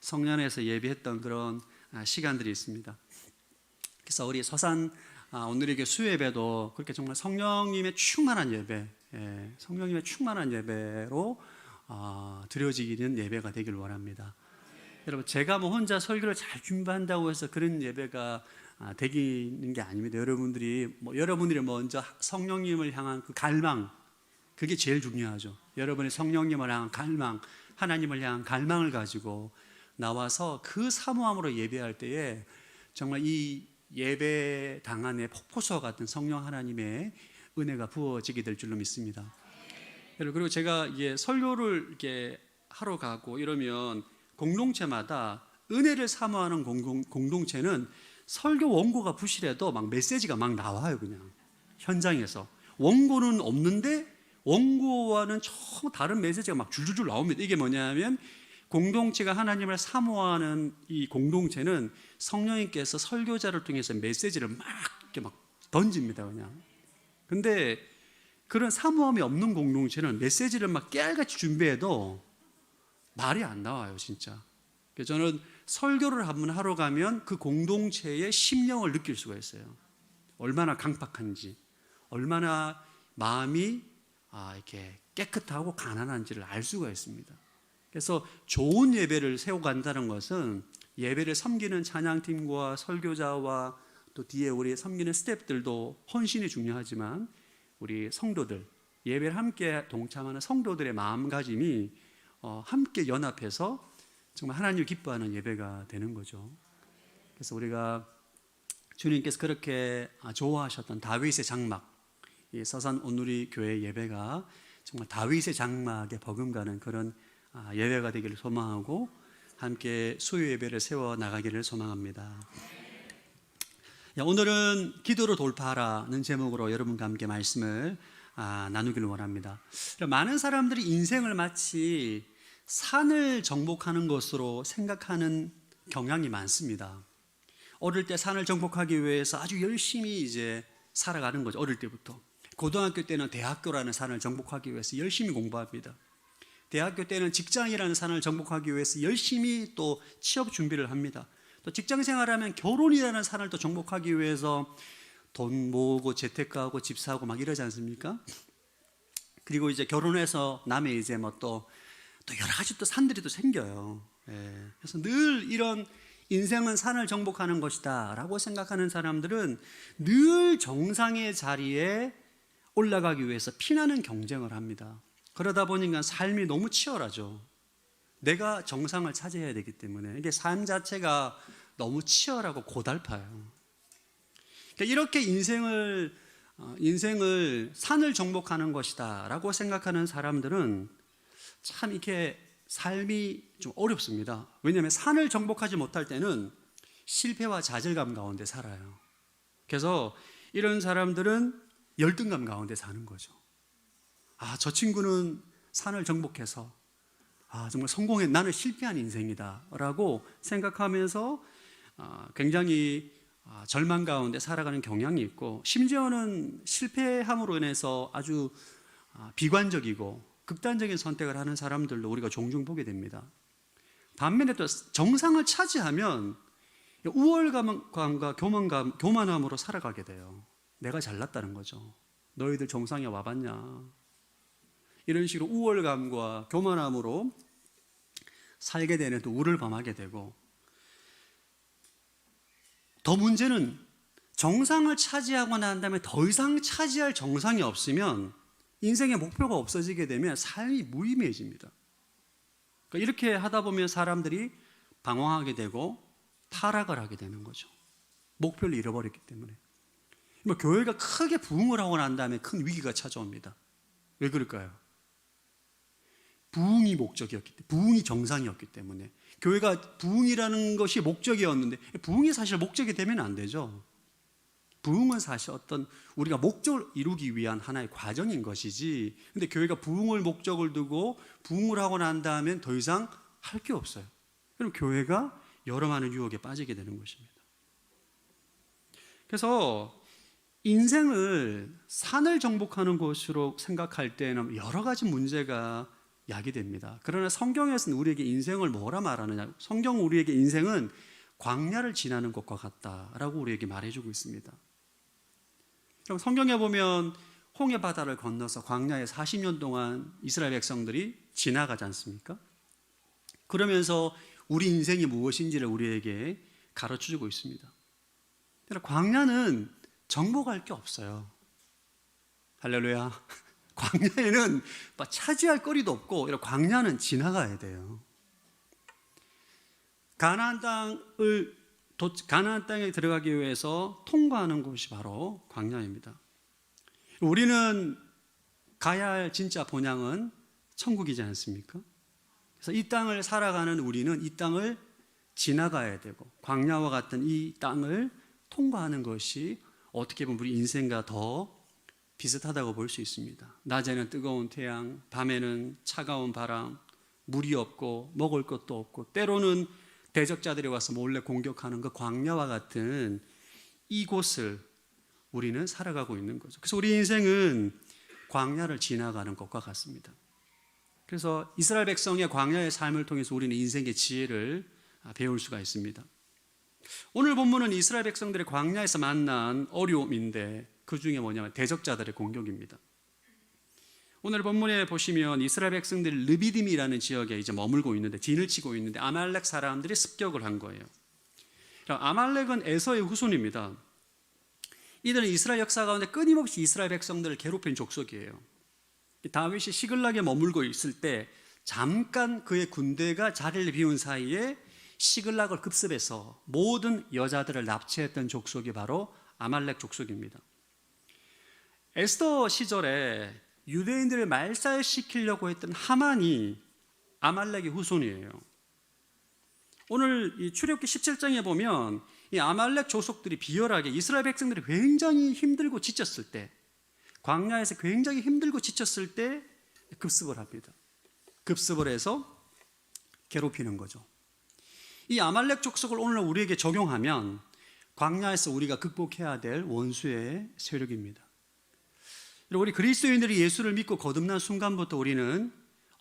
성년에서 예배했던 그런 시간들이 있습니다. 그래서 우리 서산 오늘의 수요예배도 그렇게 정말 성령님의 충만한 예배, 성령님의 충만한 예배로 드려지는 예배가 되길 원합니다. 여러분, 제가 혼자 설교를 잘 준비한다고 해서 그런 예배가 되기는 게 아닙니다. 여러분들이 먼저 성령님을 향한 그 갈망, 그게 제일 중요하죠. 여러분이 성령님을 향한 갈망, 하나님을 향한 갈망을 가지고 나와서 그 사모함으로 예배할 때에 정말 이 예배당 안에 폭포수와 같은 성령 하나님의 은혜가 부어지게 될 줄로 믿습니다. 그리고 제가 설교를 이렇게 하러 가고 이러면 공동체마다 은혜를 사모하는 공동체는 설교 원고가 부실해도 막 메시지가 막 나와요. 그냥 현장에서 원고는 없는데 원고와는 전혀 다른 메시지가 막 줄줄줄 나옵니다. 이게 뭐냐면 공동체가 하나님을 사모하는 이 공동체는 성령님께서 설교자를 통해서 메시지를 막 이렇게 막 던집니다. 그냥. 근데 그런 사모함이 없는 공동체는 메시지를 막 깨알같이 준비해도 말이 안 나와요, 진짜. 그래서 저는 설교를 한번 하러 가면 그 공동체의 심령을 느낄 수가 있어요. 얼마나 강팍한지, 얼마나 마음이 이렇게 깨끗하고 가난한지를 알 수가 있습니다. 그래서 좋은 예배를 세워간다는 것은 예배를 섬기는 찬양팀과 설교자와 또 뒤에 우리 섬기는 스태프들도 헌신이 중요하지만 우리 성도들, 예배를 함께 동참하는 성도들의 마음가짐이 함께 연합해서 정말 하나님을 기뻐하는 예배가 되는 거죠. 그래서 우리가 주님께서 그렇게 좋아하셨던 다윗의 장막, 이 서산 온누리 교회 예배가 정말 다윗의 장막에 버금가는 그런 예배가 되기를 소망하고 함께 수요 예배를 세워 나가기를 소망합니다. 오늘은 기도로 돌파하라는 제목으로 여러분과 함께 말씀을 나누기를 원합니다. 많은 사람들이 인생을 마치 산을 정복하는 것으로 생각하는 경향이 많습니다. 어릴 때 산을 정복하기 위해서 아주 열심히 이제 살아가는 거죠. 어릴 때부터. 고등학교 때는 대학교라는 산을 정복하기 위해서 열심히 공부합니다. 대학교 때는 직장이라는 산을 정복하기 위해서 열심히 또 취업 준비를 합니다. 또 직장 생활하면 결혼이라는 산을 또 정복하기 위해서 돈 모으고 재테크하고 집 사고 막 이러지 않습니까? 그리고 이제 결혼해서 남의 이제 뭐 또 여러 가지 또 산들이 또 생겨요. 그래서 늘 이런 인생은 산을 정복하는 것이다 라고 생각하는 사람들은 늘 정상의 자리에 올라가기 위해서 피나는 경쟁을 합니다. 그러다 보니까 삶이 너무 치열하죠. 내가 정상을 차지해야 되기 때문에 이게 삶 자체가 너무 치열하고 고달파요. 그러니까 이렇게 인생을 산을 정복하는 것이다 라고 생각하는 사람들은 참 이렇게 삶이 좀 어렵습니다. 왜냐하면 산을 정복하지 못할 때는 실패와 좌절감 가운데 살아요. 그래서 이런 사람들은 열등감 가운데 사는 거죠. 저 친구는 산을 정복해서 정말 성공해, 나는 실패한 인생이다 라고 생각하면서 굉장히 절망 가운데 살아가는 경향이 있고, 심지어는 실패함으로 인해서 아주 비관적이고 극단적인 선택을 하는 사람들도 우리가 종종 보게 됩니다. 반면에 또 정상을 차지하면 우월감과 교만함으로 살아가게 돼요. 내가 잘났다는 거죠. 너희들 정상에 와봤냐. 이런 식으로 우월감과 교만함으로 살게 되는 또 우를 범하게 되고, 더 문제는 정상을 차지하고 난 다음에 더 이상 차지할 정상이 없으면 인생의 목표가 없어지게 되면 삶이 무의미해집니다. 그러니까 이렇게 하다 보면 사람들이 방황하게 되고 타락을 하게 되는 거죠. 목표를 잃어버렸기 때문에. 교회가 크게 부흥을 하고 난 다음에 큰 위기가 찾아옵니다. 왜 그럴까요? 부흥이 목적이었기 때문에, 부흥이 정상이었기 때문에. 교회가 부흥이라는 것이 목적이었는데, 부흥이 사실 목적이 되면 안 되죠. 부흥은 사실 어떤 우리가 목적을 이루기 위한 하나의 과정인 것이지, 근데 교회가 부흥을 목적을 두고 부흥을 하고 난 다음엔 더 이상 할 게 없어요. 그럼 교회가 여러 많은 유혹에 빠지게 되는 것입니다. 그래서 인생을 산을 정복하는 것으로 생각할 때는 여러 가지 문제가 약이 됩니다. 그러나 성경에서는 우리에게 인생을 뭐라 말하느냐? 성경은 우리에게 인생은 광야를 지나는 것과 같다라고 우리에게 말해주고 있습니다. 그럼 성경에 보면 홍해 바다를 건너서 광야에 40년 동안 이스라엘 백성들이 지나가지 않습니까? 그러면서 우리 인생이 무엇인지를 우리에게 가르쳐주고 있습니다. 광야는 정복할 게 없어요. 할렐루야. 광야에는 차지할 거리도 없고 광야는 지나가야 돼요. 가나안 땅에 들어가기 위해서 통과하는 곳이 바로 광야입니다. 우리는 가야 할 진짜 본향은 천국이지 않습니까? 그래서 이 땅을 살아가는 우리는 이 땅을 지나가야 되고 광야와 같은 이 땅을 통과하는 것이 어떻게 보면 우리 인생과 더 비슷하다고 볼 수 있습니다. 낮에는 뜨거운 태양, 밤에는 차가운 바람, 물이 없고 먹을 것도 없고 때로는 대적자들이 와서 몰래 공격하는 그 광야와 같은 이곳을 우리는 살아가고 있는 거죠. 그래서 우리 인생은 광야를 지나가는 것과 같습니다. 그래서 이스라엘 백성의 광야의 삶을 통해서 우리는 인생의 지혜를 배울 수가 있습니다. 오늘 본문은 이스라엘 백성들의 광야에서 만난 어려움인데 그 중에 뭐냐면 대적자들의 공격입니다. 오늘 본문에 보시면 이스라엘 백성들이 르비딤이라는 지역에 이제 머물고 있는데 진을 치고 있는데 아말렉 사람들이 습격을 한 거예요. 아말렉은 에서의 후손입니다. 이들은 이스라엘 역사 가운데 끊임없이 이스라엘 백성들을 괴롭힌 족속이에요. 다윗이 시글락에 머물고 있을 때 잠깐 그의 군대가 자리를 비운 사이에 시글락을 급습해서 모든 여자들을 납치했던 족속이 바로 아말렉 족속입니다. 에스더 시절에 유대인들을 말살시키려고 했던 하만이 아말렉의 후손이에요. 오늘 이 출애굽기 17장에 보면 이 아말렉 족속들이 비열하게 이스라엘 백성들이 굉장히 힘들고 지쳤을 때, 광야에서 굉장히 힘들고 지쳤을 때 급습을 합니다. 급습을 해서 괴롭히는 거죠. 이 아말렉 족속을 오늘 우리에게 적용하면 광야에서 우리가 극복해야 될 원수의 세력입니다. 우리 그리스도인들이 예수를 믿고 거듭난 순간부터 우리는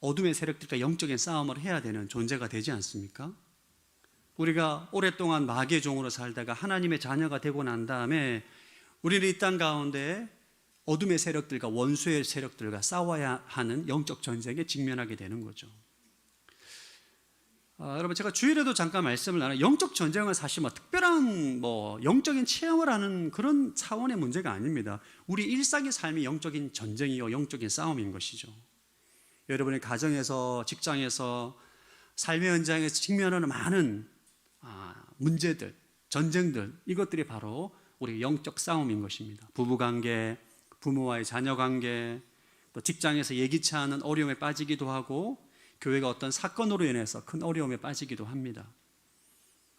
어둠의 세력들과 영적인 싸움을 해야 되는 존재가 되지 않습니까? 우리가 오랫동안 마귀의 종으로 살다가 하나님의 자녀가 되고 난 다음에 우리는 이 땅 가운데 어둠의 세력들과 원수의 세력들과 싸워야 하는 영적 전쟁에 직면하게 되는 거죠. 여러분, 제가 주일에도 잠깐 말씀을 나눠 영적 전쟁은 사실 특별한 영적인 체험을 하는 그런 차원의 문제가 아닙니다. 우리 일상의 삶이 영적인 전쟁이요 영적인 싸움인 것이죠. 여러분의 가정에서, 직장에서, 삶의 현장에서 직면하는 많은 문제들, 전쟁들, 이것들이 바로 우리 영적 싸움인 것입니다. 부부관계, 부모와의 자녀관계, 또 직장에서 예기치 않은 어려움에 빠지기도 하고 교회가 어떤 사건으로 인해서 큰 어려움에 빠지기도 합니다.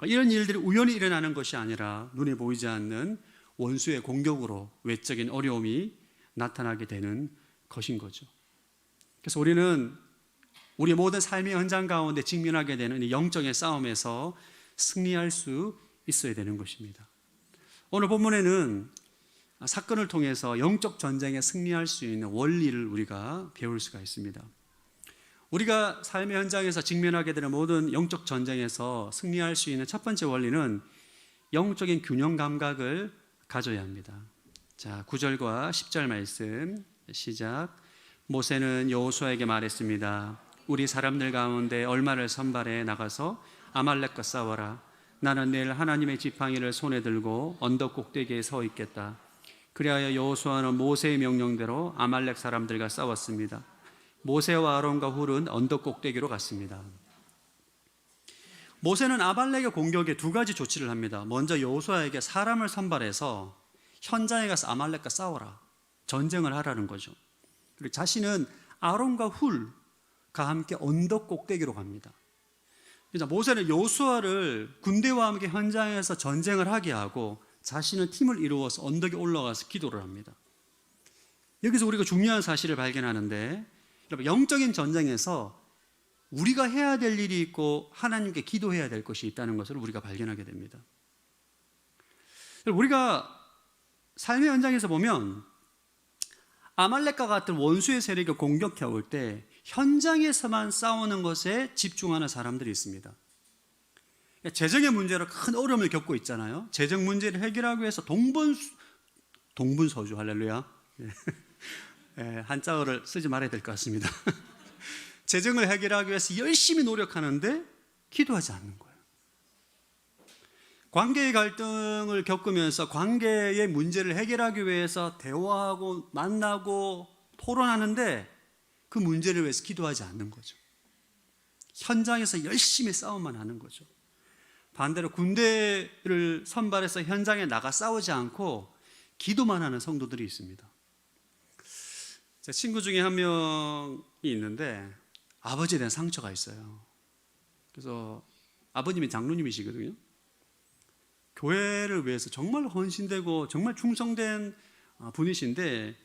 이런 일들이 우연히 일어나는 것이 아니라 눈에 보이지 않는 원수의 공격으로 외적인 어려움이 나타나게 되는 것인 거죠. 그래서 우리는 우리 모든 삶의 현장 가운데 직면하게 되는 이 영적인 싸움에서 승리할 수 있어야 되는 것입니다. 오늘 본문에는 사건을 통해서 영적 전쟁에 승리할 수 있는 원리를 우리가 배울 수가 있습니다. 우리가 삶의 현장에서 직면하게 되는 모든 영적 전쟁에서 승리할 수 있는 첫 번째 원리는 영적인 균형 감각을 가져야 합니다. 자, 9절과 10절 말씀 시작. 모세는 여호수아에게 말했습니다. 우리 사람들 가운데 얼마를 선발해 나가서 아말렉과 싸워라. 나는 내일 하나님의 지팡이를 손에 들고 언덕 꼭대기에 서 있겠다. 그리하여 여호수아는 모세의 명령대로 아말렉 사람들과 싸웠습니다. 모세와 아론과 훌은 언덕 꼭대기로 갔습니다. 모세는 아말렉의 공격에 두 가지 조치를 합니다. 먼저 여호수아에게 사람을 선발해서 현장에 가서 아말렉과 싸워라, 전쟁을 하라는 거죠. 그리고 자신은 아론과 훌과 함께 언덕 꼭대기로 갑니다. 그래서 모세는 여호수아를 군대와 함께 현장에서 전쟁을 하게 하고 자신은 팀을 이루어서 언덕에 올라가서 기도를 합니다. 여기서 우리가 중요한 사실을 발견하는데, 여러분, 영적인 전쟁에서 우리가 해야 될 일이 있고 하나님께 기도해야 될 것이 있다는 것을 우리가 발견하게 됩니다. 우리가 삶의 현장에서 보면 아말렉과 같은 원수의 세력이 공격해 올 때 현장에서만 싸우는 것에 집중하는 사람들이 있습니다. 재정의 문제로 큰 어려움을 겪고 있잖아요. 재정 문제를 해결하기 위해서 동분서주, 할렐루야. 한자어를 쓰지 말아야 될 것 같습니다. 재정을 해결하기 위해서 열심히 노력하는데 기도하지 않는 거예요. 관계의 갈등을 겪으면서 관계의 문제를 해결하기 위해서 대화하고 만나고 토론하는데 그 문제를 위해서 기도하지 않는 거죠. 현장에서 열심히 싸움만 하는 거죠. 반대로 군대를 선발해서 현장에 나가 싸우지 않고 기도만 하는 성도들이 있습니다. 제 친구 중에 한 명이 있는데 아버지에 대한 상처가 있어요. 그래서 아버님이 장로님이시거든요. 교회를 위해서 정말 헌신되고 정말 충성된 분이신데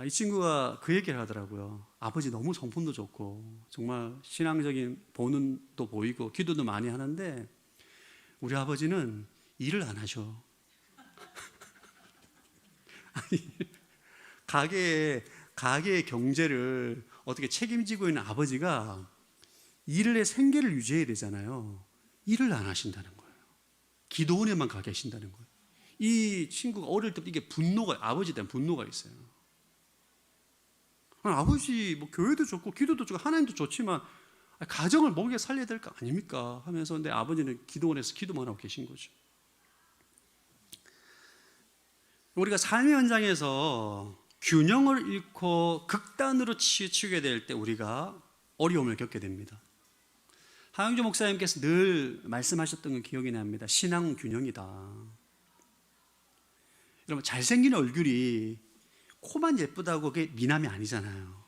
이 친구가 그 얘기를 하더라고요. 아버지 너무 성품도 좋고 정말 신앙적인 본능도 보이고 기도도 많이 하는데 우리 아버지는 일을 안 하셔. 아니, 가게의 경제를 어떻게 책임지고 있는 아버지가 일의 생계를 유지해야 되잖아요. 일을 안 하신다는 거예요. 기도원에만 가 계신다는 거예요. 이 친구가 어릴 때부터 이게 아버지에 대한 분노가 있어요. 아버지 뭐 교회도 좋고 기도도 좋고 하나님도 좋지만 가정을 먹여 살려야 될 거 아닙니까? 하면서 근데 아버지는 기도원에서 기도만 하고 계신 거죠. 우리가 삶의 현장에서 균형을 잃고 극단으로 치우치게 될 때 우리가 어려움을 겪게 됩니다. 하영주 목사님께서 늘 말씀하셨던 건 기억이 납니다. 신앙 균형이다. 여러분 잘생긴 얼굴이 코만 예쁘다고 그게 미남이 아니잖아요.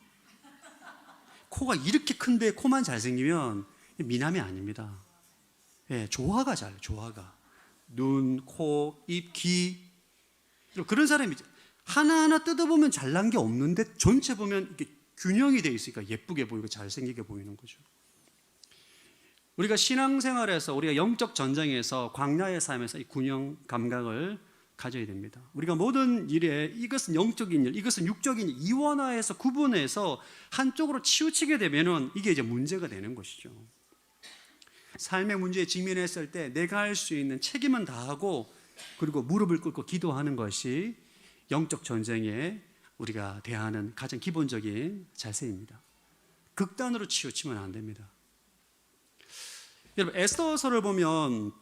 코가 이렇게 큰데 코만 잘생기면 미남이 아닙니다. 조화가 잘해요. 조화가. 눈, 코, 입, 귀 그런 사람이 하나하나 뜯어보면 잘난 게 없는데 전체 보면 이게 균형이 돼 있으니까 예쁘게 보이고 잘생기게 보이는 거죠. 우리가 신앙생활에서 우리가 영적 전쟁에서 광야의 삶에서 이 균형 감각을 가져야 됩니다. 우리가 모든 일에 이것은 영적인 일, 이것은 육적인 일, 이원화해서 구분해서 한쪽으로 치우치게 되면은 이게 이제 문제가 되는 것이죠. 삶의 문제에 직면했을 때 내가 할 수 있는 책임은 다하고 그리고 무릎을 꿇고 기도하는 것이 영적 전쟁에 우리가 대하는 가장 기본적인 자세입니다. 극단으로 치우치면 안 됩니다. 여러분 에스더서를 보면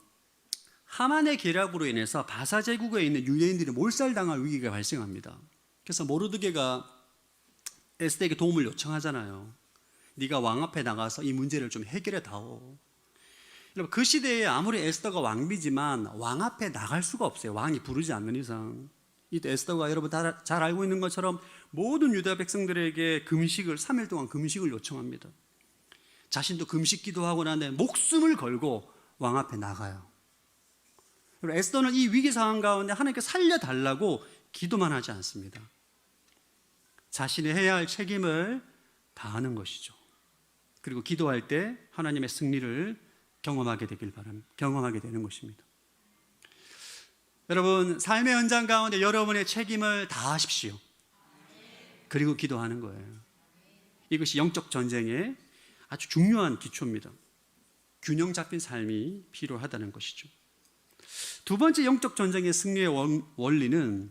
하만의 계략으로 인해서 바사 제국에 있는 유대인들이 몰살당할 위기가 발생합니다. 그래서 모르드게가 에스더에게 도움을 요청하잖아요. 네가 왕 앞에 나가서 이 문제를 좀 해결해 다오. 여러분 그 시대에 아무리 에스더가 왕비지만 왕 앞에 나갈 수가 없어요. 왕이 부르지 않는 이상. 이때 에스더가 여러분 잘 알고 있는 것처럼 모든 유다 백성들에게 금식을 3일 동안 금식을 요청합니다. 자신도 금식 기도하고 난 다음에 목숨을 걸고 왕 앞에 나가요. 에스더는 이 위기 상황 가운데 하나님께 살려달라고 기도만 하지 않습니다. 자신이 해야 할 책임을 다하는 것이죠. 그리고 기도할 때 하나님의 승리를 경험하게 되길 바랍니다. 경험하게 되는 것입니다. 여러분 삶의 현장 가운데 여러분의 책임을 다하십시오. 그리고 기도하는 거예요. 이것이 영적 전쟁의 아주 중요한 기초입니다. 균형 잡힌 삶이 필요하다는 것이죠. 두 번째 영적 전쟁의 승리의 원리는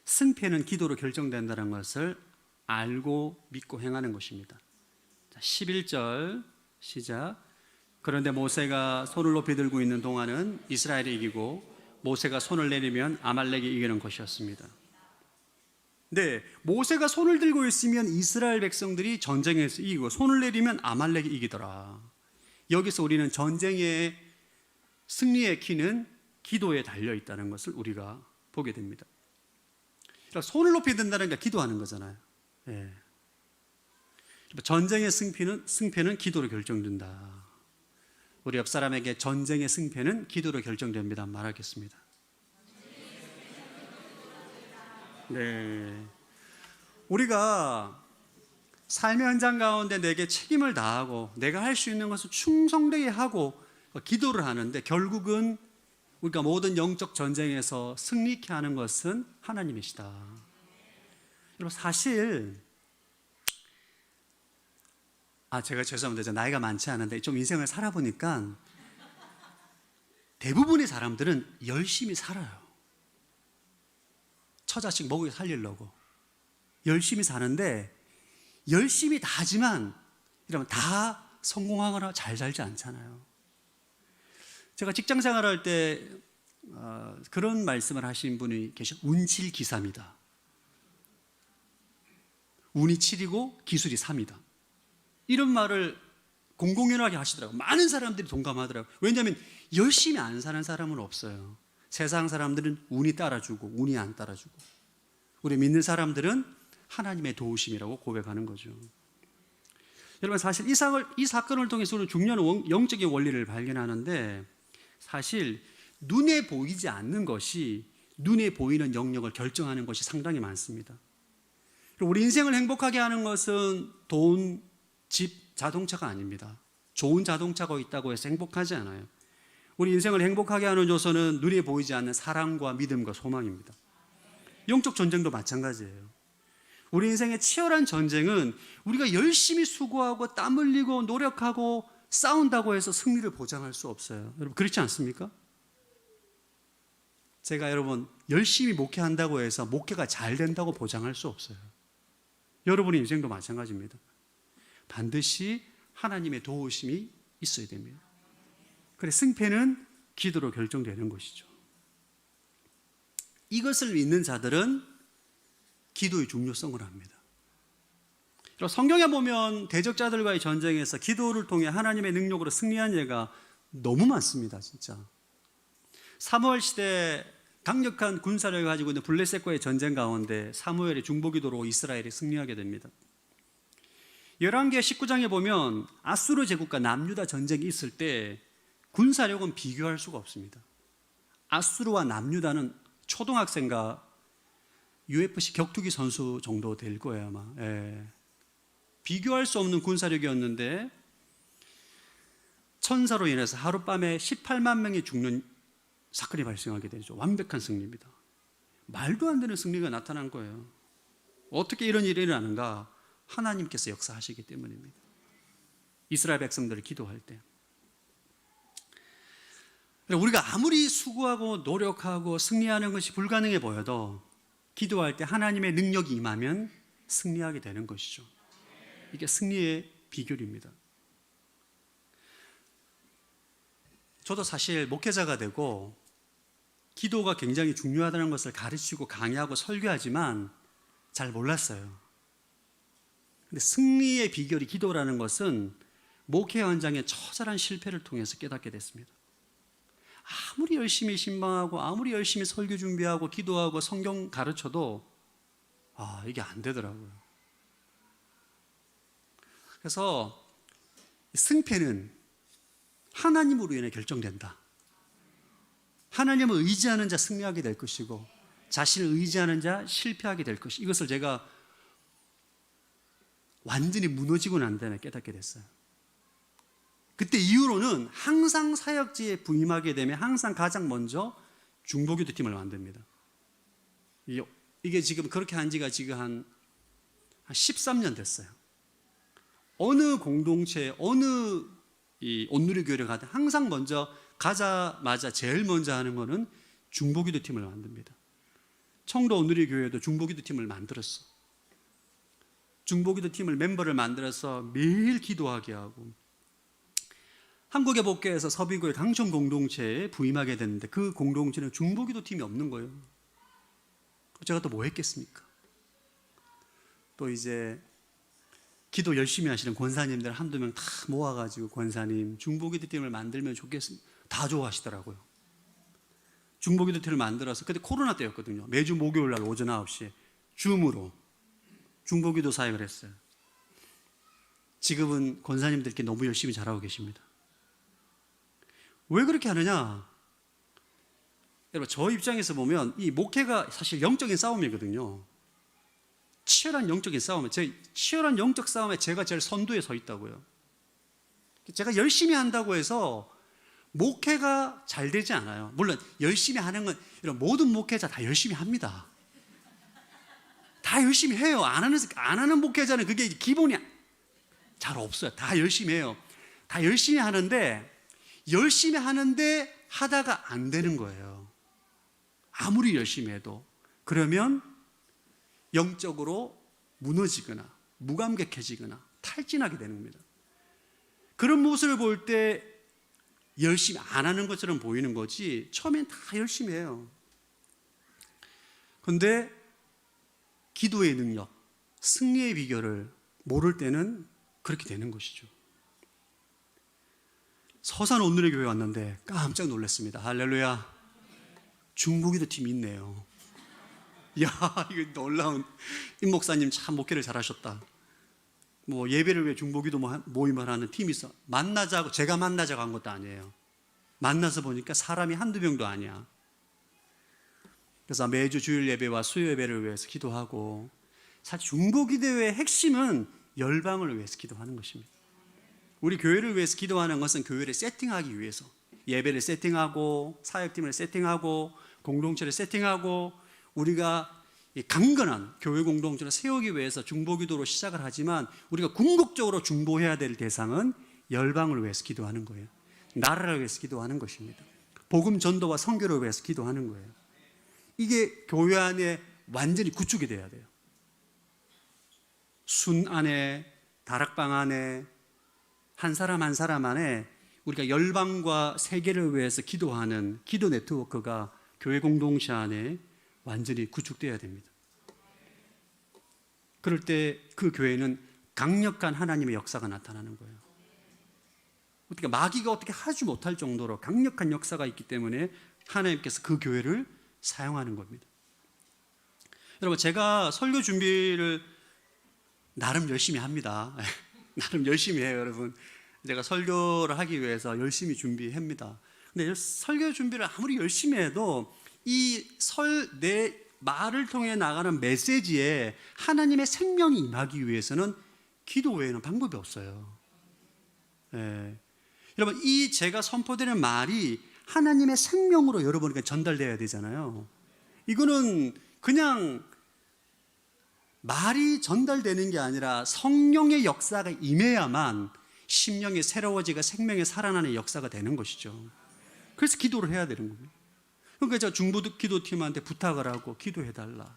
승패는 기도로 결정된다는 것을 알고 믿고 행하는 것입니다. 11절 시작. 그런데 모세가 손을 높이 들고 있는 동안은 이스라엘이 이기고 모세가 손을 내리면 아말렉이 이기는 것이었습니다. 네, 모세가 손을 들고 있으면 이스라엘 백성들이 전쟁에서 이기고 손을 내리면 아말렉이 이기더라. 여기서 우리는 전쟁의 승리의 키는 기도에 달려 있다는 것을 우리가 보게 됩니다. 그러니까 손을 높이 든다는 게 기도하는 거잖아요. 예. 전쟁의 승패는 기도로 결정된다. 우리 옆 사람에게 전쟁의 승패는 기도로 결정됩니다. 말하겠습니다. 네. 우리가 삶의 현장 가운데 내게 책임을 다하고 내가 할 수 있는 것을 충성되게 하고 기도를 하는데 결국은 우리가 모든 영적 전쟁에서 승리케 하는 것은 하나님이시다. 여러분 사실 제가 죄송합니다. 나이가 많지 않은데 좀 인생을 살아보니까 대부분의 사람들은 열심히 살아요. 처자식 먹여 살리려고 열심히 사는데, 열심히 다 하지만 이러면 다 성공하거나 잘 살지 않잖아요. 제가 직장 생활할 때 그런 말씀을 하신 분이 계셔. 운칠기삼이다. 운이 7이고 기술이 3이다. 이런 말을 공공연하게 하시더라고요. 많은 사람들이 동감하더라고요. 왜냐하면 열심히 안 사는 사람은 없어요. 세상 사람들은 운이 따라주고 운이 안 따라주고, 우리 믿는 사람들은 하나님의 도우심이라고 고백하는 거죠. 여러분, 사실 이 사건을 통해서 우리는 중요한 영적인 원리를 발견하는데, 사실 눈에 보이지 않는 것이 눈에 보이는 영역을 결정하는 것이 상당히 많습니다. 우리 인생을 행복하게 하는 것은 돈, 집, 자동차가 아닙니다. 좋은 자동차가 있다고 해서 행복하지 않아요. 우리 인생을 행복하게 하는 요소는 눈에 보이지 않는 사랑과 믿음과 소망입니다. 영적 전쟁도 마찬가지예요. 우리 인생의 치열한 전쟁은 우리가 열심히 수고하고 땀 흘리고 노력하고 싸운다고 해서 승리를 보장할 수 없어요. 여러분, 그렇지 않습니까? 제가 여러분, 열심히 목회한다고 해서 목회가 잘 된다고 보장할 수 없어요. 여러분의 인생도 마찬가지입니다. 반드시 하나님의 도우심이 있어야 됩니다. 그래서 승패는 기도로 결정되는 것이죠. 이것을 믿는 자들은 기도의 중요성을 압니다. 성경에 보면 대적자들과의 전쟁에서 기도를 통해 하나님의 능력으로 승리한 예가 너무 많습니다. 진짜 사무엘 시대 강력한 군사력을 가지고 있는 블레셋과의 전쟁 가운데 사무엘의 중보기도로 이스라엘이 승리하게 됩니다. 열왕기하 19장에 보면 아수르 제국과 남유다 전쟁이 있을 때 군사력은 비교할 수가 없습니다. 아수르와 남유다는 초등학생과 UFC 격투기 선수 정도 될 거예요 아마. 비교할 수 없는 군사력이었는데, 천사로 인해서 하룻밤에 18만 명이 죽는 사건이 발생하게 되죠. 완벽한 승리입니다. 말도 안 되는 승리가 나타난 거예요. 어떻게 이런 일이 일어나는가? 하나님께서 역사하시기 때문입니다. 이스라엘 백성들을 기도할 때, 우리가 아무리 수고하고 노력하고 승리하는 것이 불가능해 보여도 기도할 때 하나님의 능력이 임하면 승리하게 되는 것이죠. 이게 승리의 비결입니다. 저도 사실 목회자가 되고 기도가 굉장히 중요하다는 것을 가르치고 강의하고 설교하지만 잘 몰랐어요. 근데 승리의 비결이 기도라는 것은 목회 현장의 처절한 실패를 통해서 깨닫게 됐습니다. 아무리 열심히 신방하고 아무리 열심히 설교 준비하고 기도하고 성경 가르쳐도 이게 안 되더라고요. 그래서 승패는 하나님으로 인해 결정된다. 하나님을 의지하는 자 승리하게 될 것이고, 자신을 의지하는 자 실패하게 될 것이, 이것을 제가 완전히 무너지고 난 다음에 깨닫게 됐어요. 그때 이후로는 항상 사역지에 부임하게 되면 항상 가장 먼저 중보기도 팀을 만듭니다. 이게 지금 그렇게 한 지가 지금 한 13년 됐어요. 어느 공동체, 어느 이 온누리교회를 가든 항상 먼저 가자마자 제일 먼저 하는 거는 중보기도 팀을 만듭니다. 청도 온누리교회도 중보기도 팀을 만들었어. 중보기도 팀을 멤버를 만들어서 매일 기도하게 하고, 한국의 복교에서 서비구의 강청 공동체에 부임하게 됐는데 그 공동체는 중보기도 팀이 없는 거예요. 제가 또 뭐 했겠습니까? 또 이제 기도 열심히 하시는 권사님들 한두 명 다 모아가지고, 권사님 중보기도 팀을 만들면 좋겠습니다. 다 좋아하시더라고요. 중보기도 팀을 만들어서, 그때 코로나 때였거든요. 매주 목요일 날 오전 9시에 줌으로 중보기도 사역을 했어요. 지금은 권사님들께 너무 열심히 잘하고 계십니다. 왜 그렇게 하느냐? 여러분, 저 입장에서 보면 이 목회가 사실 영적인 싸움이거든요. 치열한 영적인 싸움에, 치열한 영적 싸움에 제가 제일 선두에 서 있다고요. 제가 열심히 한다고 해서 목회가 잘 되지 않아요. 물론 열심히 하는 건 이런 모든 목회자 다 열심히 합니다. 다 열심히 해요. 안 하는 목회자는 그게 기본이 잘 없어요. 다 열심히 해요. 다 열심히 하는데 하다가 안 되는 거예요. 아무리 열심히 해도. 그러면 영적으로 무너지거나 무감격해지거나 탈진하게 되는 겁니다. 그런 모습을 볼 때 열심히 안 하는 것처럼 보이는 거지 처음엔 다 열심히 해요. 그런데 기도의 능력, 승리의 비결을 모를 때는 그렇게 되는 것이죠. 서산 온누리 교회 왔는데 깜짝 놀랐습니다. 할렐루야. 중보기도 팀이 있네요. 이야, 이거 놀라운. 임 목사님 참 목회를 잘하셨다. 뭐 예배를 위해 중보기도 모임을 하는 팀이 있어. 만나자고, 제가 만나자고 한 것도 아니에요. 만나서 보니까 사람이 한두 명도 아니야. 그래서 매주 주일 예배와 수요 예배를 위해서 기도하고, 사실 중보기도의 핵심은 열방을 위해서 기도하는 것입니다. 우리 교회를 위해서 기도하는 것은 교회를 세팅하기 위해서, 예배를 세팅하고 사역팀을 세팅하고 공동체를 세팅하고 우리가 강건한 교회 공동체를 세우기 위해서 중보기도로 시작을 하지만, 우리가 궁극적으로 중보해야 될 대상은 열방을 위해서 기도하는 거예요. 나라를 위해서 기도하는 것입니다. 복음 전도와 선교를 위해서 기도하는 거예요. 이게 교회 안에 완전히 구축이 돼야 돼요. 순 안에, 다락방 안에, 한 사람 한 사람 안에 우리가 열방과 세계를 위해서 기도하는 기도 네트워크가 교회 공동체 안에 완전히 구축되어야 됩니다. 그럴 때 그 교회는 강력한 하나님의 역사가 나타나는 거예요. 어떻게 마귀가 어떻게 하지 못할 정도로 강력한 역사가 있기 때문에 하나님께서 그 교회를 사용하는 겁니다. 여러분, 제가 설교 준비를 나름 열심히 합니다. 나름 열심히 해요, 여러분. 제가 설교를 하기 위해서 열심히 준비합니다. 근데 설교 준비를 아무리 열심히 해도 내 말을 통해 나가는 메시지에 하나님의 생명이 임하기 위해서는 기도 외에는 방법이 없어요. 예. 여러분, 제가 선포되는 말이 하나님의 생명으로 여러분에게 전달되어야 되잖아요. 이거는 그냥 말이 전달되는 게 아니라 성령의 역사가 임해야만 심령이 새로워지고 생명이 살아나는 역사가 되는 것이죠. 그래서 기도를 해야 되는 겁니다. 그러니까 제가 중보기도팀한테 부탁을 하고 기도해달라,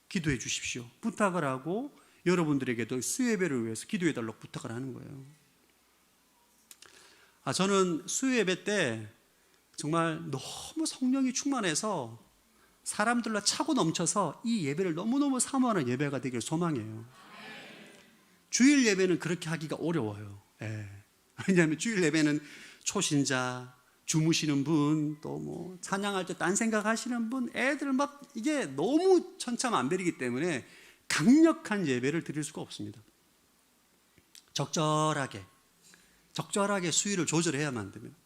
기도해 주십시오 부탁을 하고, 여러분들에게도 수요예배를 위해서 기도해달라고 부탁을 하는 거예요. 저는 수요예배 때 정말 너무 성령이 충만해서 사람들로 차고 넘쳐서 이 예배를 너무너무 사모하는 예배가 되길 소망해요. 주일 예배는 그렇게 하기가 어려워요. 왜냐하면 주일 예배는 초신자, 주무시는 분, 또 뭐 찬양할 때 딴 생각하시는 분, 애들 막 이게 너무 천차만별이기 때문에 강력한 예배를 드릴 수가 없습니다. 적절하게 수위를 조절해야만 됩니다.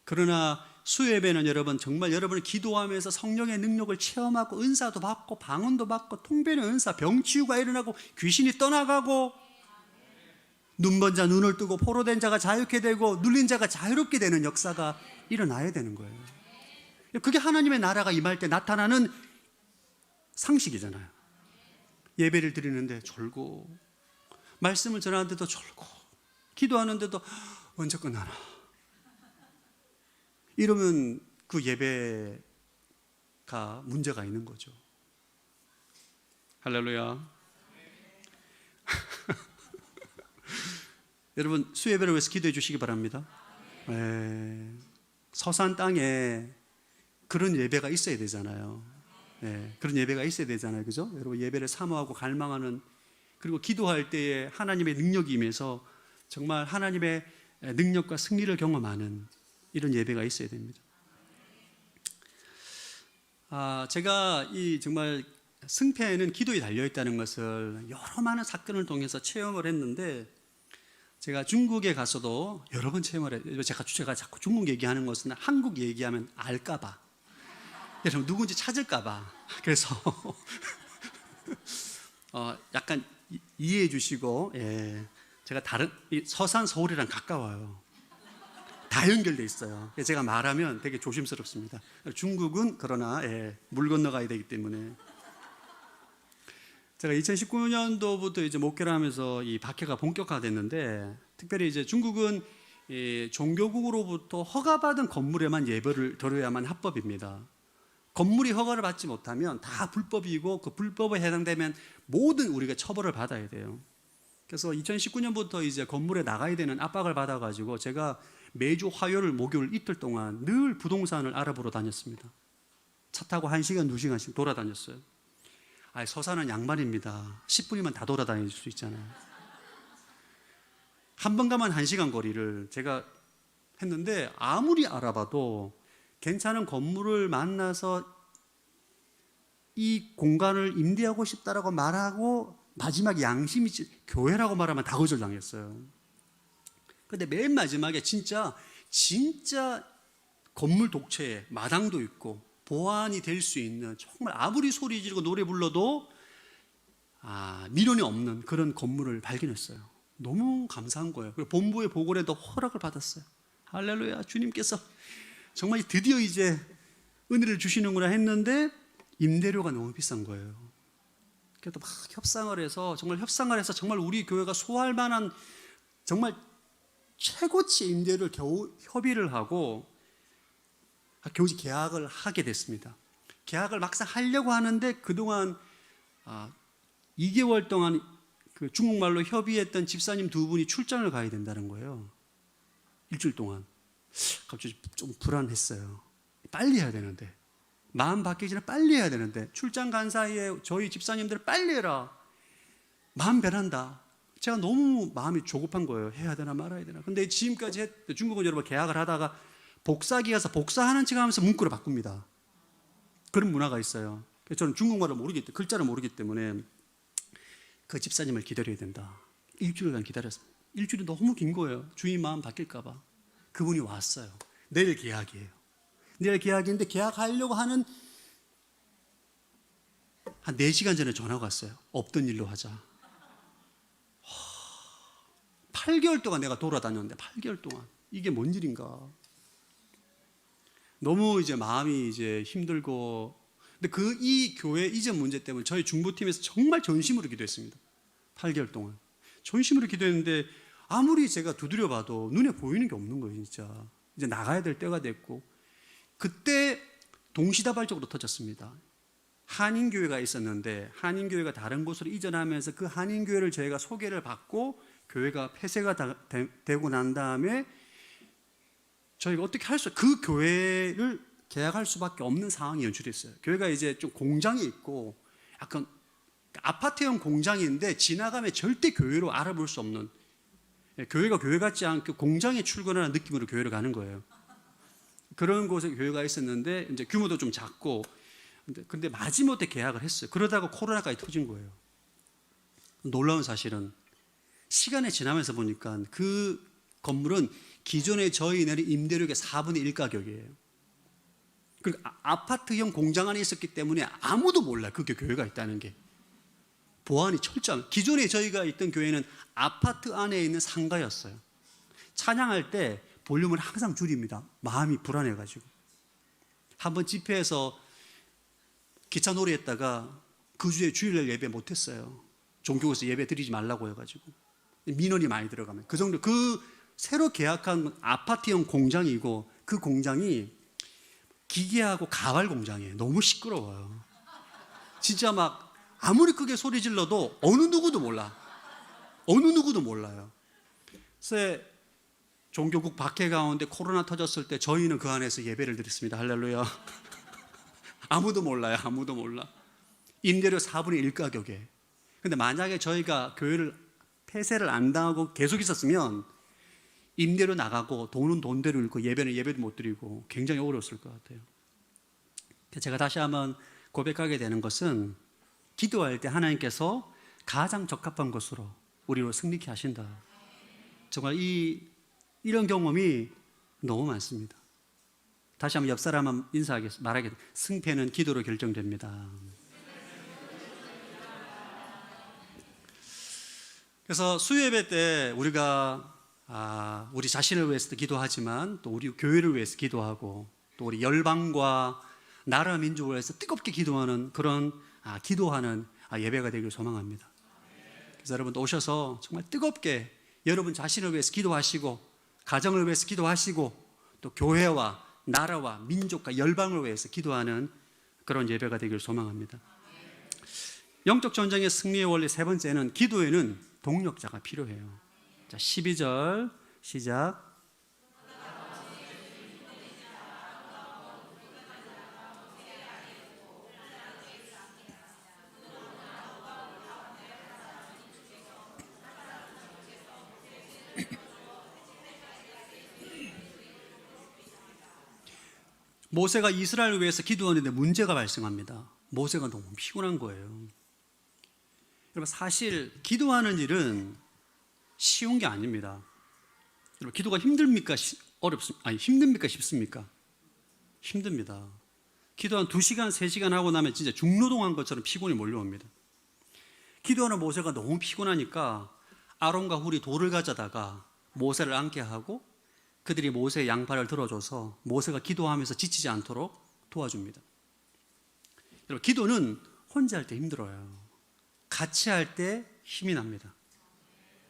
그러나 수요 예배는 여러분, 정말 여러분이 기도하면서 성령의 능력을 체험하고 은사도 받고 방언도 받고 통변의 은사, 병치유가 일어나고 귀신이 떠나가고 눈먼 자 눈을 뜨고 포로된 자가 자유케 되고 눌린 자가 자유롭게 되는 역사가 일어나야 되는 거예요. 그게 하나님의 나라가 임할 때 나타나는 상식이잖아요. 예배를 드리는데 졸고, 말씀을 전하는데도 졸고, 기도하는데도 언제 끝나나, 이러면 그 예배가 문제가 있는 거죠. 할렐루야. 여러분, 수요예배를 위해서 기도해 주시기 바랍니다. 서산 땅에 그런 예배가 있어야 되잖아요. 그런 예배가 있어야 되잖아요. 그죠? 여러분, 예배를 사모하고 갈망하는, 그리고 기도할 때에 하나님의 능력이 임해서 정말 하나님의 능력과 승리를 경험하는 이런 예배가 있어야 됩니다. 제가 정말 승패에는 기도에 달려있다는 것을 여러 많은 사건을 통해서 체험을 했는데, 제가 중국에 가서도 여러 번 체험을 했어요. 제가 자꾸 중국 얘기하는 것은 한국 얘기하면 알까봐, 여러분 누군지 찾을까봐, 그래서 약간 이해해 주시고, 제가 서산 서울이랑 가까워요. 다 연결돼 있어요. 제가 말하면 되게 조심스럽습니다. 중국은 그러나 물 건너가야 되기 때문에. 제가 2019년도부터 이제 목회를 하면서 이 박해가 본격화됐는데, 특별히 이제 중국은 이 종교국으로부터 허가받은 건물에만 예배를 드려야만 합법입니다. 건물이 허가를 받지 못하면 다 불법이고, 그 불법에 해당되면 모든 우리가 처벌을 받아야 돼요. 그래서 2019년부터 이제 건물에 나가야 되는 압박을 받아가지고 제가 매주 화요일, 목요일 이틀 동안 늘 부동산을 알아보러 다녔습니다. 차 타고 1시간, 2시간씩 돌아다녔어요. 서산은 양반입니다. 10분이면 다 돌아다닐 수 있잖아요. 한 번 가면 1시간 거리를 제가 했는데, 아무리 알아봐도 괜찮은 건물을 만나서 이 공간을 임대하고 싶다라고 말하고 마지막 양심이 교회라고 말하면 다 거절당했어요. 근데 맨 마지막에 진짜 건물 독채에 마당도 있고 보안이 될 수 있는, 정말 아무리 소리 지르고 노래 불러도 미련이 없는 그런 건물을 발견했어요. 너무 감사한 거예요. 그리고 본부의 보고에도 허락을 받았어요. 할렐루야, 주님께서 정말 드디어 이제 은혜를 주시는구나 했는데 임대료가 너무 비싼 거예요. 그래도 막 협상을 해서 정말 우리 교회가 소화할 만한 정말 최고치 임대료를 겨우 협의를 하고 교지 계약을 하게 됐습니다. 계약을 막상 하려고 하는데 그동안 2개월 동안 그 중국말로 협의했던 집사님 2분이 출장을 가야 된다는 거예요. 일주일 동안. 갑자기 좀 불안했어요. 빨리 해야 되는데, 마음 바뀌기 전에 빨리 해야 되는데, 출장 간 사이에 저희 집사님들 빨리 해라, 마음 변한다. 제가 너무 마음이 조급한 거예요. 해야 되나 말아야 되나. 근데 지금까지 중국은 여러분 계약을 하다가 복사기 가서 복사하는 척 하면서 문구를 바꿉니다. 그런 문화가 있어요. 저는 중국말을 글자를 모르기 때문에 그 집사님을 기다려야 된다. 일주일간 기다렸어요. 일주일이 너무 긴 거예요. 주인 마음 바뀔까 봐. 그분이 왔어요. 내일 계약이에요. 내일 계약인데 계약하려고 하는 한 4시간 전에 전화가 왔어요. 없던 일로 하자. 8개월 동안 내가 돌아다녔는데, 8개월 동안 이게 뭔 일인가. 너무 이제 마음이 이제 힘들고. 근데 이 교회 이전 문제 때문에 저희 중보팀에서 정말 전심으로 기도했습니다. 8개월 동안 전심으로 기도했는데 아무리 제가 두드려 봐도 눈에 보이는 게 없는 거예요. 진짜 이제 나가야 될 때가 됐고, 그때 동시다발적으로 터졌습니다. 한인교회가 있었는데 한인교회가 다른 곳으로 이전하면서 그 한인교회를 저희가 소개를 받고 교회가 폐쇄가 되고 난 다음에 저희가 어떻게 그 교회를 계약할 수밖에 없는 상황이 연출됐어요. 교회가 이제 좀 공장이 있고 약간 아파트형 공장인데 지나가면 절대 교회로 알아볼 수 없는, 교회가 교회 같지 않게 공장에 출근하는 느낌으로 교회를 가는 거예요. 그런 곳에 교회가 있었는데 이제 규모도 좀 작고, 근데 마지못해 계약을 했어요. 그러다가 코로나까지 터진 거예요. 놀라운 사실은 시간이 지나면서 보니까 그 건물은 기존에 저희 내는 임대료의 4분의 1 가격이에요. 그리고 아파트형 공장 안에 있었기 때문에 아무도 몰라요. 그게 교회가 있다는 게. 보안이 철저한. 기존에 저희가 있던 교회는 아파트 안에 있는 상가였어요. 찬양할 때 볼륨을 항상 줄입니다. 마음이 불안해가지고. 한번 집회에서 기차 놀이했다가 그 주에 주일날 예배 못했어요. 종교에서 예배 드리지 말라고 해가지고. 민원이 많이 들어가면. 그 정도, 새로 계약한 아파트형 공장이고, 그 공장이 기계하고 가발 공장이에요. 너무 시끄러워요. 진짜 막 아무리 크게 소리 질러도 어느 누구도 몰라. 어느 누구도 몰라요. 그래서 종교국 박해 가운데 코로나 터졌을 때 저희는 그 안에서 예배를 드렸습니다. 할렐루야. 아무도 몰라요. 아무도 몰라. 임대료 4분의 1 가격에. 근데 만약에 저희가 교회를 폐쇄를 안 당하고 계속 있었으면 임대료 나가고 돈은 돈대로 잃고 예배는 예배도 못 드리고 굉장히 어려웠을 것 같아요. 제가 다시 한번 고백하게 되는 것은, 기도할 때 하나님께서 가장 적합한 것으로 우리로 승리케 하신다. 정말 이런 경험이 너무 많습니다. 다시 한번 옆 사람 말하게, 승패는 기도로 결정됩니다. 그래서 수요예배 때 우리가 우리 자신을 위해서도 기도하지만 또 우리 교회를 위해서 기도하고 또 우리 열방과 나라 민족을 위해서 뜨겁게 기도하는 그런 기도하는 예배가 되길 소망합니다. 그래서 여러분 오셔서 정말 뜨겁게 여러분 자신을 위해서 기도하시고 가정을 위해서 기도하시고 또 교회와 나라와 민족과 열방을 위해서 기도하는 그런 예배가 되길 소망합니다. 영적 전쟁의 승리의 원리 세 번째는 기도에는 동력자가 필요해요. 자, 12절 시작. 모세가 이스라엘을 위해서 기도하는데 문제가 발생합니다. 모세가 너무 피곤한 거예요. 여러분 사실 기도하는 일은 쉬운 게 아닙니다. 여러분 기도가 힘듭니까? 힘듭니까? 쉽습니까? 힘듭니다. 기도 한 2시간, 3시간 하고 나면 진짜 중노동한 것처럼 피곤이 몰려옵니다. 기도하는 모세가 너무 피곤하니까 아론과 훌이 돌을 가져다가 모세를 앉게 하고 그들이 모세의 양팔을 들어줘서 모세가 기도하면서 지치지 않도록 도와줍니다. 여러분 기도는 혼자 할 때 힘들어요. 같이 할 때 힘이 납니다.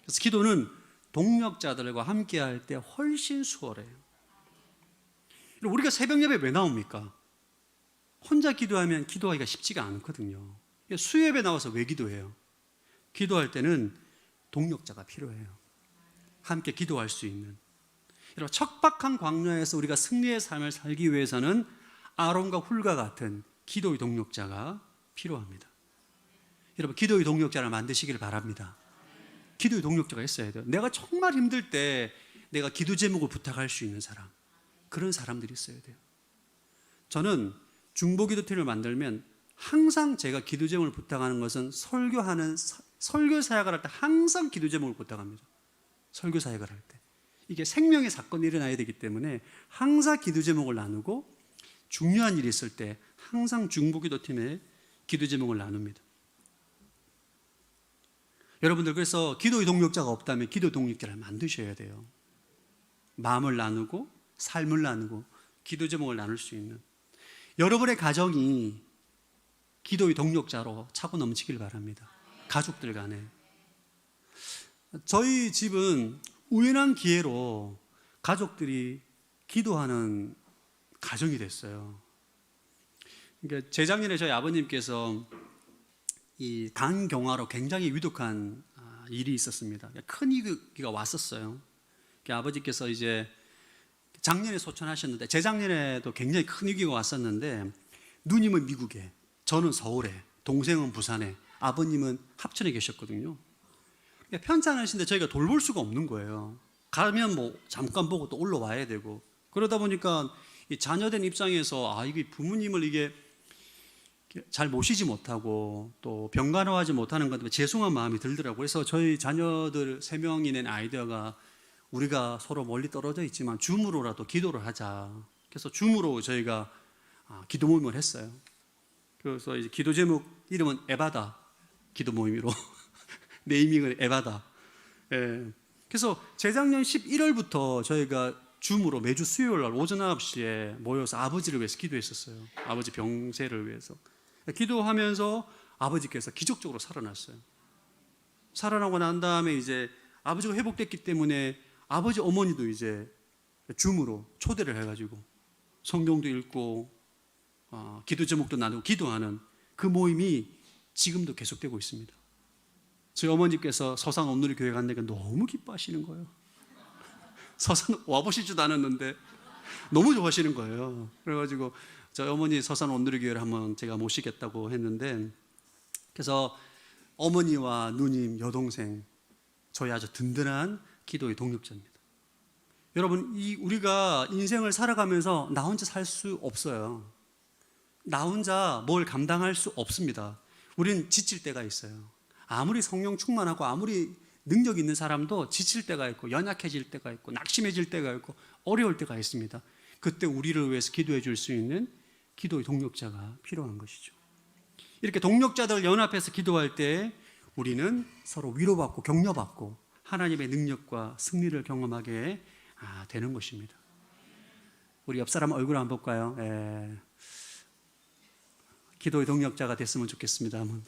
그래서 기도는 동력자들과 함께 할 때 훨씬 수월해요. 우리가 새벽 예배 왜 나옵니까? 혼자 기도하면 기도하기가 쉽지가 않거든요. 수요예배 나와서 왜 기도해요? 기도할 때는 동력자가 필요해요. 함께 기도할 수 있는. 여러분 척박한 광야에서 우리가 승리의 삶을 살기 위해서는 아론과 훌과 같은 기도의 동력자가 필요합니다. 여러분 기도의 동력자를 만드시기를 바랍니다. 기도의 동력자가 있어야 돼요. 내가 정말 힘들 때 내가 기도 제목을 부탁할 수 있는 사람, 그런 사람들이 있어야 돼요. 저는 중보기도팀을 만들면 항상 제가 기도 제목을 부탁하는 것은 설교 사역을 할 때 항상 기도 제목을 부탁합니다. 설교 사역을 할 때. 이게 생명의 사건이 일어나야 되기 때문에 항상 기도 제목을 나누고 중요한 일이 있을 때 항상 중보기도팀에 기도 제목을 나눕니다. 여러분들 그래서 기도의 동력자가 없다면 기도 동력자를 만드셔야 돼요. 마음을 나누고 삶을 나누고 기도 제목을 나눌 수 있는 여러분의 가정이 기도의 동력자로 차고 넘치길 바랍니다. 가족들 간에. 저희 집은 우연한 기회로 가족들이 기도하는 가정이 됐어요. 그러니까 재작년에 저희 아버님께서 이 간경화로 굉장히 위독한 일이 있었습니다. 큰 위기가 왔었어요. 아버지께서 이제 작년에 소천하셨는데 재작년에도 굉장히 큰 위기가 왔었는데 누님은 미국에, 저는 서울에, 동생은 부산에, 아버님은 합천에 계셨거든요. 편찮으신데 저희가 돌볼 수가 없는 거예요. 가면 뭐 잠깐 보고 또 올라와야 되고 그러다 보니까 이 자녀된 입장에서 이게 부모님을 이게 잘 모시지 못하고 또 병간호하지 못하는 것 때문에 죄송한 마음이 들더라고요. 그래서 저희 자녀들 3명이 낸 아이디어가 우리가 서로 멀리 떨어져 있지만 줌으로라도 기도를 하자. 그래서 줌으로 저희가 기도 모임을 했어요. 그래서 이제 기도 제목 이름은 에바다 기도 모임으로 네이밍을 에바다. 예. 그래서 재작년 11월부터 저희가 줌으로 매주 수요일 날 오전 9시에 모여서 아버지를 위해서 기도했었어요. 아버지 병세를 위해서. 기도하면서 아버지께서 기적적으로 살아났어요. 살아나고 난 다음에 이제 아버지가 회복됐기 때문에 아버지 어머니도 이제 줌으로 초대를 해가지고 성경도 읽고 기도 제목도 나누고 기도하는 그 모임이 지금도 계속되고 있습니다. 저희 어머니께서 서산 온누리 교회 간다니까 너무 기뻐하시는 거예요. 서산 와보시지도 않았는데 너무 좋아하시는 거예요. 그래가지고 저희 어머니 서산 온누리 교회를 한번 제가 모시겠다고 했는데 그래서 어머니와 누님, 여동생 저희 아주 든든한 기도의 동력자입니다. 여러분 우리가 인생을 살아가면서 나 혼자 살 수 없어요. 나 혼자 뭘 감당할 수 없습니다. 우리는 지칠 때가 있어요. 아무리 성령 충만하고 아무리 능력 있는 사람도 지칠 때가 있고 연약해질 때가 있고 낙심해질 때가 있고 어려울 때가 있습니다. 그때 우리를 위해서 기도해 줄 수 있는 기도의 동력자가 필요한 것이죠. 이렇게 동력자들 연합해서 기도할 때 우리는 서로 위로받고 격려받고 하나님의 능력과 승리를 경험하게 되는 것입니다. 우리 옆 사람 얼굴 한번 볼까요? 기도의 동력자가 됐으면 좋겠습니다. 한번.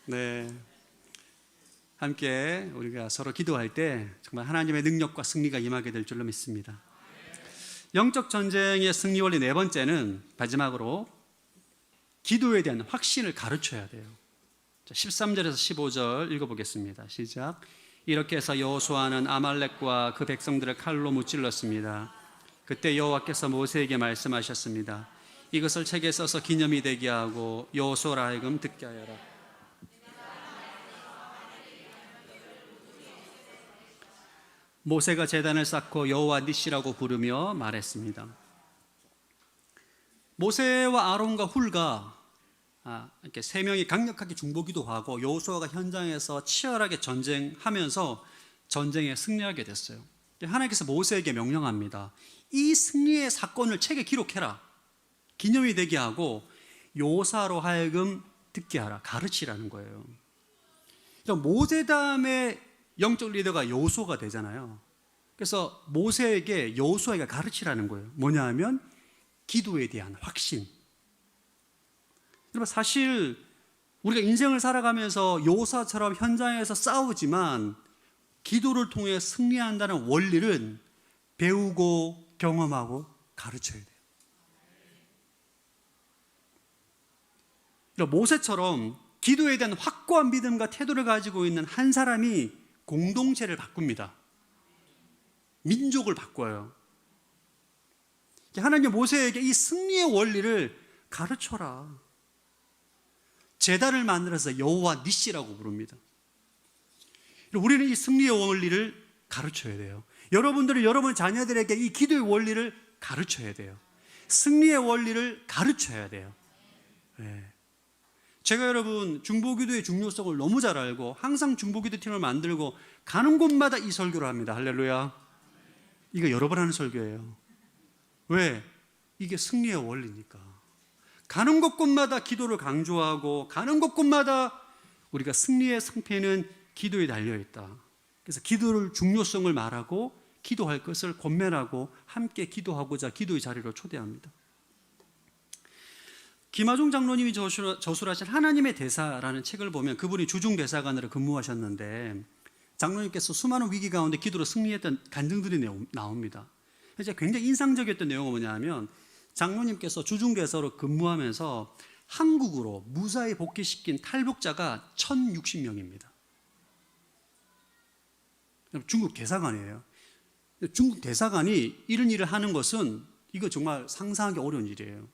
네, 함께 우리가 서로 기도할 때 정말 하나님의 능력과 승리가 임하게 될 줄로 믿습니다. 영적 전쟁의 승리 원리 네 번째는 마지막으로 기도에 대한 확신을 가르쳐야 돼요. 13절에서 15절 읽어보겠습니다. 시작. 이렇게 해서 여호수아는 아말렉과 그 백성들을 칼로 무찔렀습니다. 그때 여호와께서 모세에게 말씀하셨습니다. 이것을 책에 써서 기념이 되게 하고 여호수아라 하여금 듣게 하여라. 모세가 제단을 쌓고 여호와 니시라고 부르며 말했습니다. 모세와 아론과 훌가 이렇게 세 명이 강력하게 중보기도하고 여호수아가 현장에서 치열하게 전쟁하면서 전쟁에 승리하게 됐어요. 하나님께서 모세에게 명령합니다. 이 승리의 사건을 책에 기록해라. 기념이 되게 하고 여호수아로 하여금 듣게 하라. 가르치라는 거예요. 그러니까 모세 다음에 영적 리더가 여호수아가 되잖아요. 그래서 모세에게 여호수아가 가르치라는 거예요. 뭐냐 하면 기도에 대한 확신. 여러분, 사실 우리가 인생을 살아가면서 여호수아처럼 현장에서 싸우지만 기도를 통해 승리한다는 원리는 배우고 경험하고 가르쳐야 돼요. 그러니까 모세처럼 기도에 대한 확고한 믿음과 태도를 가지고 있는 한 사람이 공동체를 바꿉니다. 민족을 바꿔요. 하나님 모세에게 이 승리의 원리를 가르쳐라. 제단을 만들어서 여호와 니시라고 부릅니다. 우리는 이 승리의 원리를 가르쳐야 돼요. 여러분들은 여러분 자녀들에게 이 기도의 원리를 가르쳐야 돼요. 승리의 원리를 가르쳐야 돼요. 네. 제가 여러분 중보기도의 중요성을 너무 잘 알고 항상 중보기도 팀을 만들고 가는 곳마다 이 설교를 합니다. 할렐루야. 이거 여러 번 하는 설교예요. 왜? 이게 승리의 원리니까. 가는 곳곳마다 기도를 강조하고 가는 곳곳마다 우리가 승리의 승패는 기도에 달려있다. 그래서 기도를 중요성을 말하고 기도할 것을 권면하고 함께 기도하고자 기도의 자리로 초대합니다. 김하중 장로님이 저술하신 하나님의 대사라는 책을 보면 그분이 주중대사관으로 근무하셨는데 장로님께서 수많은 위기 가운데 기도로 승리했던 간증들이 나옵니다. 그래서 굉장히 인상적이었던 내용은 뭐냐면 장로님께서 주중대사로 근무하면서 한국으로 무사히 복귀시킨 탈북자가 1060명입니다. 중국 대사관이에요. 중국 대사관이 이런 일을 하는 것은 이거 정말 상상하기 어려운 일이에요.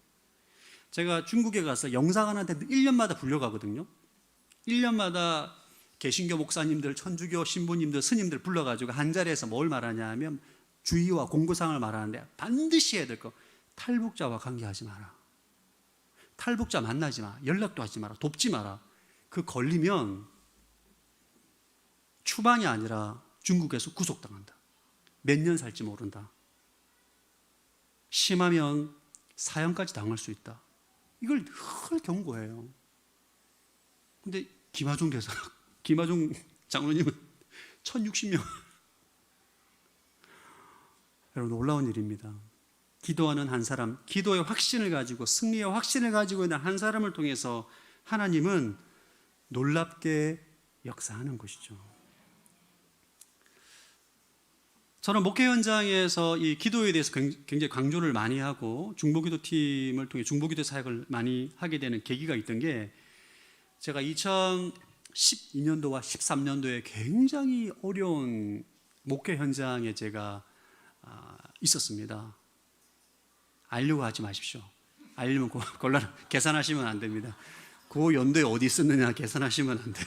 제가 중국에 가서 영사관한테 1년마다 불려가거든요. 1년마다 개신교 목사님들, 천주교 신부님들, 스님들 불러가지고 한 자리에서 뭘 말하냐 하면 주의와 공고사항을 말하는데 반드시 해야 될 거, 탈북자와 관계하지 마라. 탈북자 만나지 마. 연락도 하지 마라. 돕지 마라. 그 걸리면 추방이 아니라 중국에서 구속당한다. 몇 년 살지 모른다. 심하면 사형까지 당할 수 있다. 이걸 늘 경고해요. 근데 김하중 장로님은 1060명. 여러분, 놀라운 일입니다. 기도하는 한 사람, 기도의 확신을 가지고 승리의 확신을 가지고 있는 한 사람을 통해서 하나님은 놀랍게 역사하는 것이죠. 저는 목회 현장에서 이 기도에 대해서 굉장히 강조를 많이 하고 중보기도팀을 통해 중보기도 사역을 많이 하게 되는 계기가 있던 게 제가 2012년도와 13년도에 굉장히 어려운 목회 현장에 제가 있었습니다. 알려고 하지 마십시오. 알려면 곤란, 계산하시면 안 됩니다. 그 연도에 어디 있었느냐 계산하시면 안 돼요.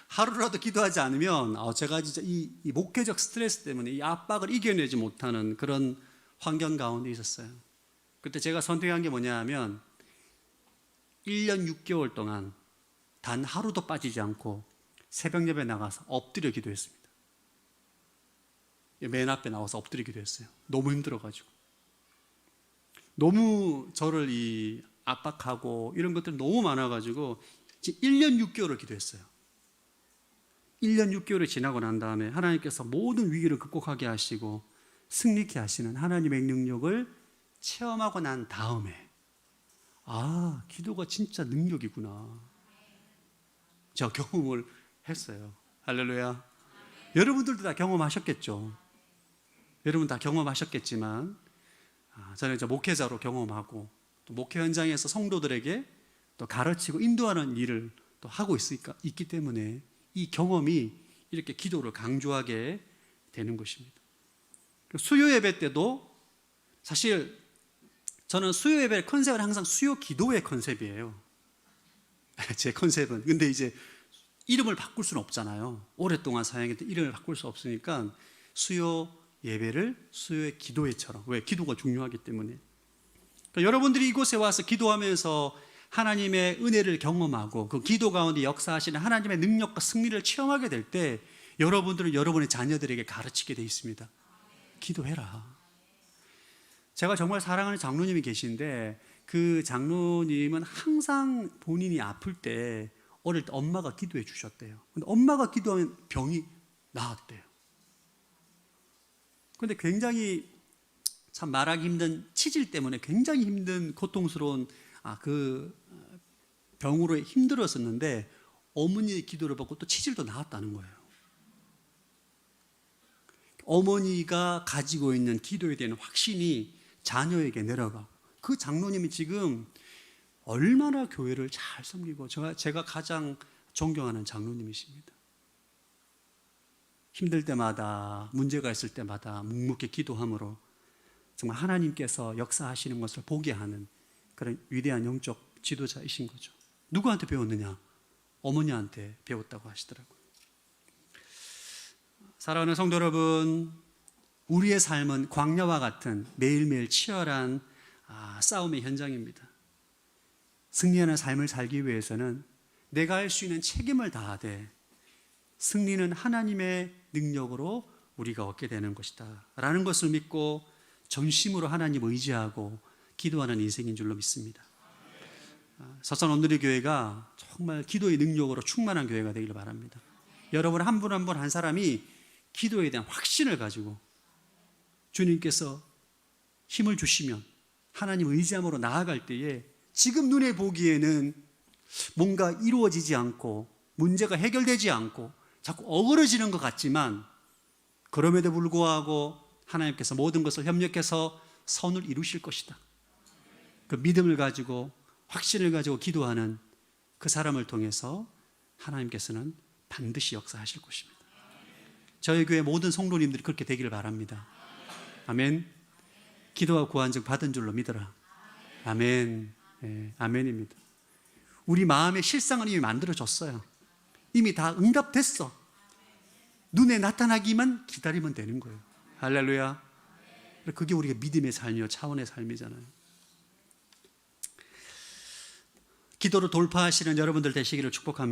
하루라도 기도하지 않으면 제가 진짜 이 목회적 스트레스 때문에 이 압박을 이겨내지 못하는 그런 환경 가운데 있었어요. 그때 제가 선택한 게 뭐냐 하면 1년 6개월 동안 단 하루도 빠지지 않고 새벽 예배 나가서 엎드려 기도했습니다. 맨 앞에 나와서 엎드려 기도했어요. 너무 힘들어가지고. 너무 저를 압박하고 이런 것들이 너무 많아가지고 1년 6개월을 기도했어요. 1년 6개월이 지나고 난 다음에 하나님께서 모든 위기를 극복하게 하시고 승리케 하시는 하나님의 능력을 체험하고 난 다음에 기도가 진짜 능력이구나. 제가 경험을 했어요. 할렐루야. 여러분들도 다 경험하셨겠죠. 여러분 다 경험하셨겠지만 저는 이제 목회자로 경험하고 또 목회 현장에서 성도들에게 또 가르치고 인도하는 일을 또 하고 있기 때문에 이 경험이 이렇게 기도를 강조하게 되는 것입니다. 수요 예배 때도 사실 저는 수요 예배 컨셉은 항상 수요 기도의 컨셉이에요. 제 컨셉은. 근데 이제 이름을 바꿀 수는 없잖아요. 오랫동안 사용했던 이름을 바꿀 수 없으니까 수요 예배를 수요의 기도회처럼. 왜? 기도가 중요하기 때문에. 그러니까 여러분들이 이곳에 와서 기도하면서 하나님의 은혜를 경험하고 그 기도 가운데 역사하시는 하나님의 능력과 승리를 체험하게 될 때 여러분들은 여러분의 자녀들에게 가르치게 돼 있습니다. 기도해라. 제가 정말 사랑하는 장로님이 계신데 그 장로님은 항상 본인이 아플 때 어릴 때 엄마가 기도해 주셨대요. 근데 엄마가 기도하면 병이 나았대요. 근데 굉장히 참 말하기 힘든 치질 때문에 굉장히 힘든 고통스러운 그 병으로 힘들었었는데 어머니의 기도를 받고 또 치질도 나았다는 거예요. 어머니가 가지고 있는 기도에 대한 확신이 자녀에게 내려가고 그 장로님이 지금 얼마나 교회를 잘 섬기고 제가 가장 존경하는 장로님이십니다. 힘들 때마다 문제가 있을 때마다 묵묵히 기도함으로 정말 하나님께서 역사하시는 것을 보게 하는 그런 위대한 영적 지도자이신 거죠. 누구한테 배웠느냐? 어머니한테 배웠다고 하시더라고요. 사랑하는 성도 여러분, 우리의 삶은 광야와 같은 매일매일 치열한 싸움의 현장입니다. 승리하는 삶을 살기 위해서는 내가 할 수 있는 책임을 다하되 승리는 하나님의 능력으로 우리가 얻게 되는 것이다 라는 것을 믿고 전심으로 하나님을 의지하고 기도하는 인생인 줄로 믿습니다. 서천 온누리 교회가 정말 기도의 능력으로 충만한 교회가 되기를 바랍니다. 여러분 한 분 한 분 한 사람이 기도에 대한 확신을 가지고 주님께서 힘을 주시면 하나님 의지함으로 나아갈 때에 지금 눈에 보기에는 뭔가 이루어지지 않고 문제가 해결되지 않고 자꾸 어그러지는 것 같지만 그럼에도 불구하고 하나님께서 모든 것을 협력해서 선을 이루실 것이다. 그 믿음을 가지고 확신을 가지고 기도하는 그 사람을 통해서 하나님께서는 반드시 역사하실 것입니다. 저희 교회 모든 성도님들이 그렇게 되기를 바랍니다. 아멘. 기도와 구한 즉 받은 줄로 믿어라. 아멘. 네, 아멘입니다. 우리 마음의 실상은 이미 만들어졌어요. 이미 다 응답됐어. 눈에 나타나기만 기다리면 되는 거예요. 할렐루야. 그게 우리가 믿음의 삶이요 차원의 삶이잖아요. 기도로 돌파하시는 여러분들 되시기를 축복합니다.